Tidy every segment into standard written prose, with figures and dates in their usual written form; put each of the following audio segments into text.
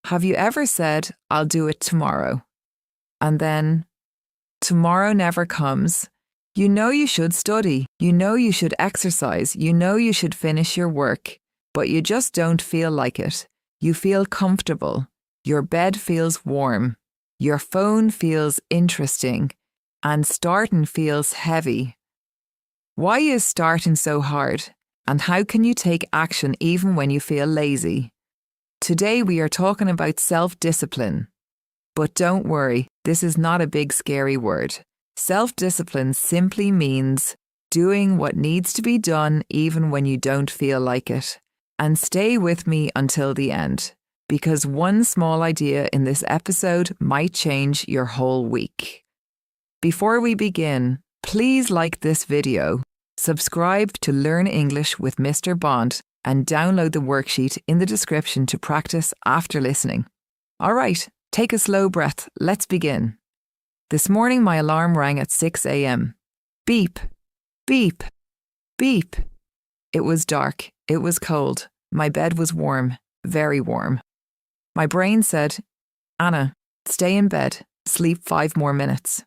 Have you ever said, I'll do it tomorrow? And then tomorrow never comes. You know you should study. You know you should exercise. You know you should finish your work, but you just don't feel like it. You feel comfortable. Your bed feels warm. Your phone feels interesting. And starting feels heavy. Why is starting so hard? And how can you take action even when you feel lazy? Today we are talking about self-discipline. But don't worry, this is not a big scary word. Self-discipline simply means doing what needs to be done even when you don't feel like it. And stay with me until the end, because one small idea in this episode might change your whole week. Before we begin, please like this video, subscribe to Learn English with Mr. Bond, and download the worksheet in the description to practice after listening. All right, take a slow breath. Let's begin. This morning my alarm rang at 6 a.m. Beep, beep, beep. It was dark. It was cold. My bed was warm, very warm. My brain said, Anna, stay in bed, sleep 5 more minutes.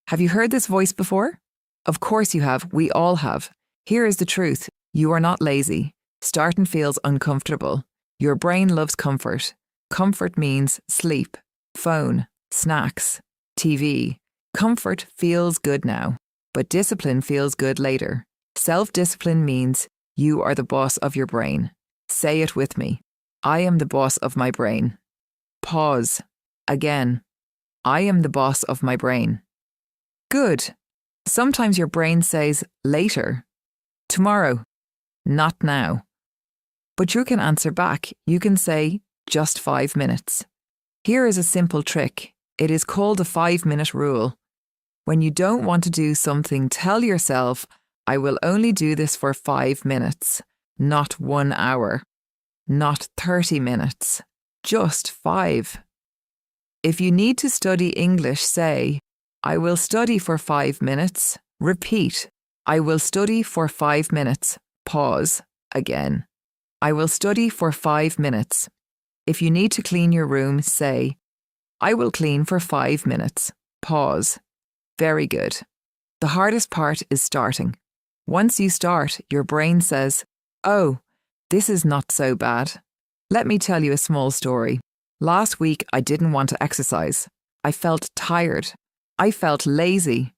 Have you heard this voice before? Of course you have. We all have. Here is the truth. You are not lazy. Starting feels uncomfortable. Your brain loves comfort. Comfort means sleep, phone, snacks, TV. Comfort feels good now, but discipline feels good later. Self-discipline means you are the boss of your brain. Say it with me. I am the boss of my brain. Pause. Again. I am the boss of my brain. Good. Sometimes your brain says later, tomorrow, not now. But you can answer back. You can say just 5 minutes. Here is a simple trick. It is called the 5-minute rule. When you don't want to do something, tell yourself, I will only do this for 5 minutes, not 1 hour, not 30 minutes, just 5. If you need to study English, say, I will study for 5 minutes. Repeat, I will study for 5 minutes. Pause. Again. I will study for 5 minutes. If you need to clean your room, say, I will clean for 5 minutes. Pause. Very good. The hardest part is starting. Once you start, your brain says, oh, this is not so bad. Let me tell you a small story. Last week, I didn't want to exercise. I felt tired. I felt lazy.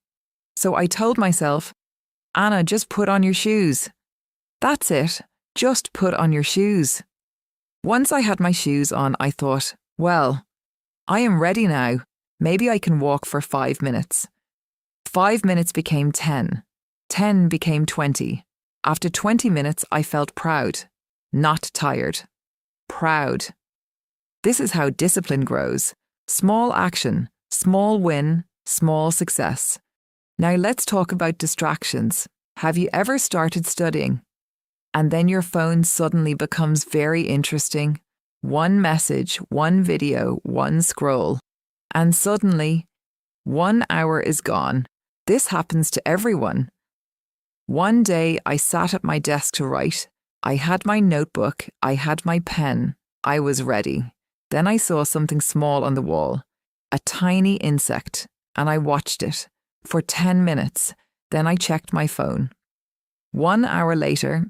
So I told myself, Anna, just put on your shoes. That's it. Just put on your shoes. Once I had my shoes on, I thought, well, I am ready now. Maybe I can walk for 5 minutes. 5 minutes became 10. 10 became 20. After 20 minutes, I felt proud, not tired. Proud. This is how discipline grows. Small action, small win, small success. Now let's talk about distractions. Have you ever started studying? And then your phone suddenly becomes very interesting. One message, one video, one scroll. And suddenly, 1 hour is gone. This happens to everyone. One day I sat at my desk to write. I had my notebook, I had my pen. I was ready. Then I saw something small on the wall. A tiny insect. And I watched it. For 10 minutes. Then I checked my phone. 1 hour later,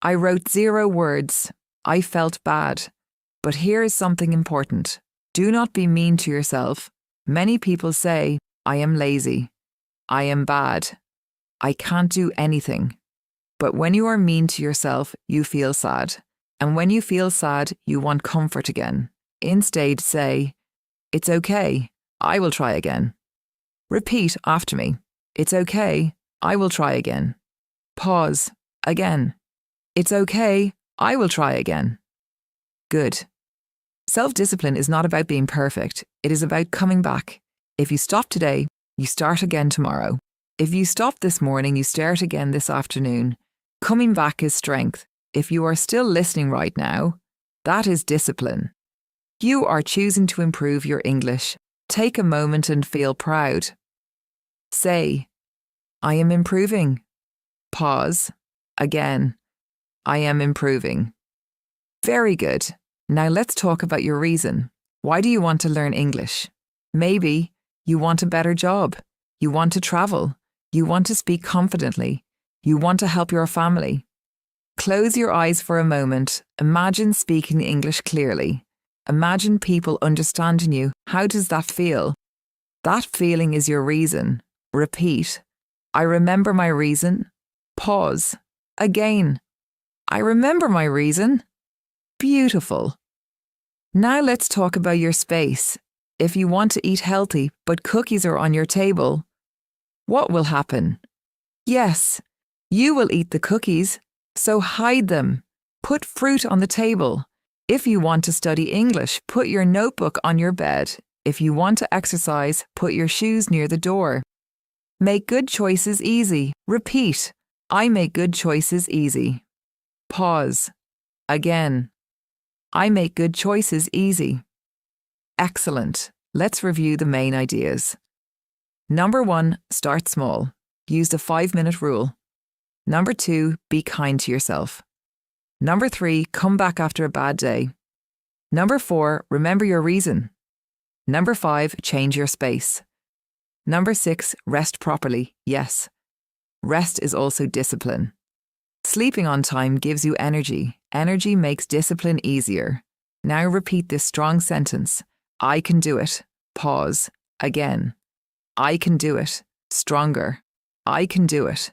I wrote 0 words. I felt bad. But here is something important. Do not be mean to yourself. Many people say, I am lazy. I am bad. I can't do anything. But when you are mean to yourself, you feel sad. And when you feel sad, you want comfort again. Instead, say, it's okay. I will try again. Repeat after me. It's okay. I will try again. Pause. Again. It's okay. I will try again. Good. Self-discipline is not about being perfect. It is about coming back. If you stop today, you start again tomorrow. If you stop this morning, you start again this afternoon. Coming back is strength. If you are still listening right now, that is discipline. You are choosing to improve your English. Take a moment and feel proud. Say, I am improving. Pause. Again. I am improving. Very good. Now let's talk about your reason. Why do you want to learn English? Maybe you want a better job. You want to travel. You want to speak confidently. You want to help your family. Close your eyes for a moment. Imagine speaking English clearly. Imagine people understanding you. How does that feel? That feeling is your reason. Repeat. I remember my reason. Pause. Again. I remember my reason. Beautiful. Now let's talk about your space. If you want to eat healthy, but cookies are on your table, what will happen? Yes, you will eat the cookies, so hide them. Put fruit on the table. If you want to study English, put your notebook on your bed. If you want to exercise, put your shoes near the door. Make good choices easy. Repeat. I make good choices easy. Pause. Again. I make good choices easy. Excellent. Let's review the main ideas. Number 1, start small. Use the 5-minute rule. Number 2, be kind to yourself. Number 3, come back after a bad day. Number 4, remember your reason. Number 5, change your space. Number 6, rest properly. Yes. Rest is also discipline. Sleeping on time gives you energy. Energy makes discipline easier. Now repeat this strong sentence. I can do it. Pause. Again. I can do it. Stronger. I can do it.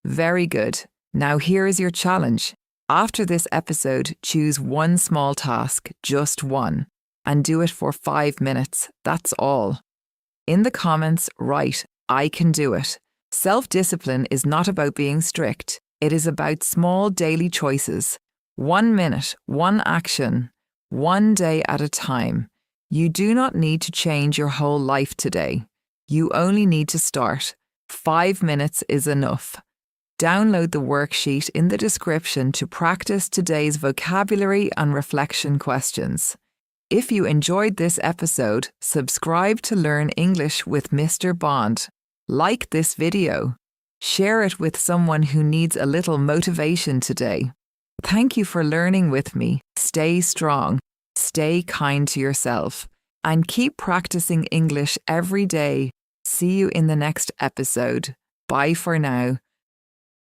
Very good. Now here is your challenge. After this episode, choose one small task, just one, and do it for 5 minutes. That's all. In the comments, write, I can do it. Self-discipline is not about being strict. It is about small daily choices. 1 minute, one action, one day at a time. You do not need to change your whole life today. You only need to start. 5 minutes is enough. Download the worksheet in the description to practice today's vocabulary and reflection questions. If you enjoyed this episode, subscribe to Learn English with Mr. Bond. Like this video. Share it with someone who needs a little motivation today. Thank you for learning with me. Stay strong, stay kind to yourself, and keep practicing English every day. See you in the next episode. Bye for now.